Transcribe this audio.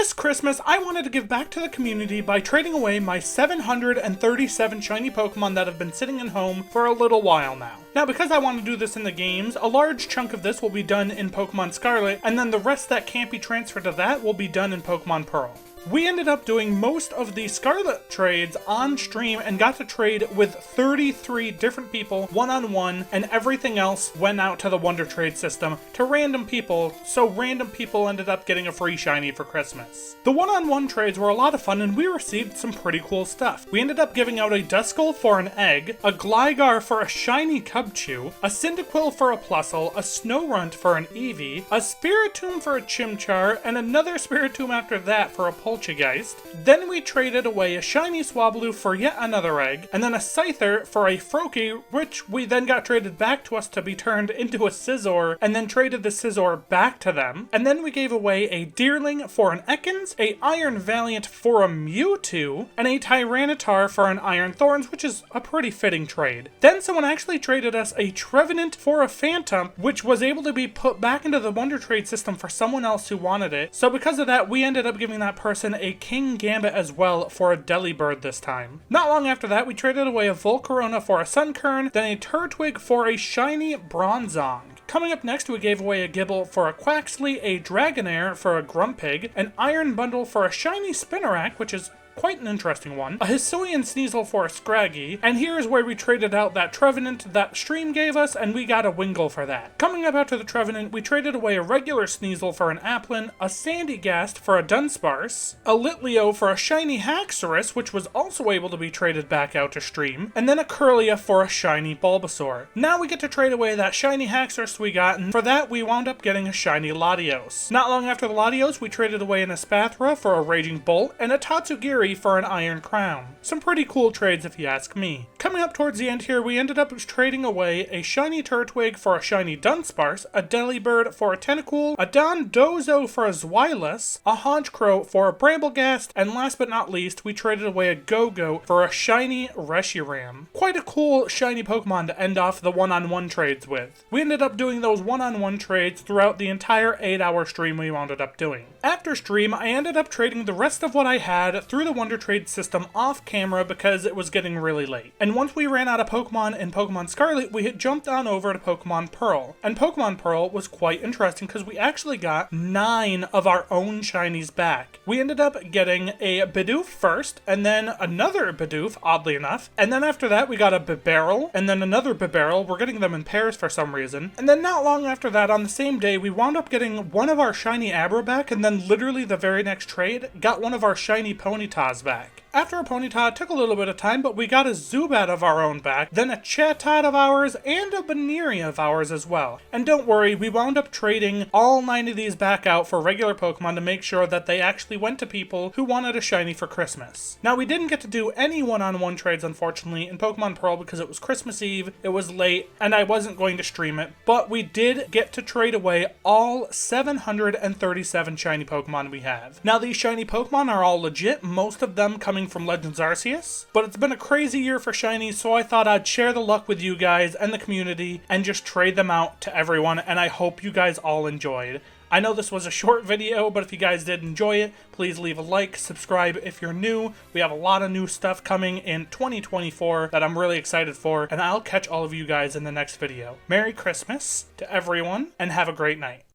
This Christmas, I wanted to give back to the community by trading away my 737 shiny Pokemon that have been sitting in home for a little while now. Now, because I want to do this in the games, a large chunk of this will be done in Pokemon Scarlet, and then the rest that can't be transferred to that will be done in Pokemon Pearl. We ended up doing most of the Scarlet trades on stream and got to trade with 33 different people one-on-one, and everything else went out to the Wonder Trade system to random people, so random people ended up getting a free shiny for Christmas. The one-on-one trades were a lot of fun and we received some pretty cool stuff. We ended up giving out a Duskull for an egg, a Gligar for a shiny Cubchoo, a Cyndaquil for a Plusle, a Snorunt for an Eevee, a Spiritomb for a Chimchar, and another Spiritomb after that for a Poltergeist. Then we traded away a shiny Swablu for yet another egg, and then a Scyther for a Froakie, which we then got traded back to us to be turned into a Scizor, and then traded the Scizor back to them. And then we gave away a Deerling for an Ekans, a Iron Valiant for a Mewtwo, and a Tyranitar for an Iron Thorns, which is a pretty fitting trade. Then someone actually traded us a Trevenant for a Phantom, which was able to be put back into the Wonder Trade system for someone else who wanted it. So because of that, we ended up giving that person a Kingambit as well for a Delibird this time. Not long after that, we traded away a Volcarona for a Sunkern, then a Turtwig for a shiny Bronzong. Coming up next, we gave away a Gible for a Quaxly, a Dragonair for a Grumpig, an Iron Bundle for a shiny Spinarak, which is quite an interesting one, a Hisuian Sneasel for a Scraggy, and here's where we traded out that Trevenant that Stream gave us, and we got a Wingull for that. Coming up after the Trevenant, we traded away a regular Sneasel for an Applin, a Sandygast for a Dunsparce, a Litleo for a shiny Haxorus, which was also able to be traded back out to Stream, and then a Kirlia for a shiny Bulbasaur. Now we get to trade away that shiny Haxorus we got, and for that we wound up getting a shiny Latios. Not long after the Latios, we traded away an Espathra for a Raging Bolt, and a Tatsugiri for an Iron Crown. Some pretty cool trades if you ask me. Coming up towards the end here, we ended up trading away a shiny Turtwig for a shiny Dunsparce, a Delibird for a Tentacool, a Dondozo for a Zweilous, a Honchkrow for a Bramblegast, and last but not least, we traded away a Go-Goat for a shiny Reshiram. Quite a cool shiny Pokemon to end off the one-on-one trades with. We ended up doing those one-on-one trades throughout the entire 8-hour stream we wound up doing. After stream, I ended up trading the rest of what I had through the Wonder Trade system off camera because it was getting really late. And once we ran out of Pokemon in Pokemon Scarlet, we had jumped on over to Pokemon Pearl. And Pokemon Pearl was quite interesting because we actually got 9 of our own shinies back. We ended up getting a Bidoof first, and then another Bidoof, oddly enough. And then after that, we got a Bibarel, and then another Bibarel. We're getting them in pairs for some reason. And then not long after that, on the same day, we wound up getting one of our shiny Abra back, and then literally the very next trade, got one of our shiny Ponytas back. After a Ponyta, it took a little bit of time, but we got a Zubat of our own back, then a Chatot of ours, and a Beneria of ours as well. And don't worry, we wound up trading all 9 of these back out for regular Pokemon to make sure that they actually went to people who wanted a shiny for Christmas. Now, we didn't get to do any one-on-one trades, unfortunately, in Pokemon Pearl because it was Christmas Eve, it was late, and I wasn't going to stream it, but we did get to trade away all 737 shiny Pokemon we have. Now, these shiny Pokemon are all legit, most of them coming from Legends Arceus, but it's been a crazy year for shinies, so I thought I'd share the luck with you guys and the community and just trade them out to everyone, and I hope you guys all enjoyed. I know this was a short video, but if you guys did enjoy it, please leave a like, subscribe if you're new. We have a lot of new stuff coming in 2024 that I'm really excited for, and I'll catch all of you guys in the next video. Merry Christmas to everyone, and have a great night.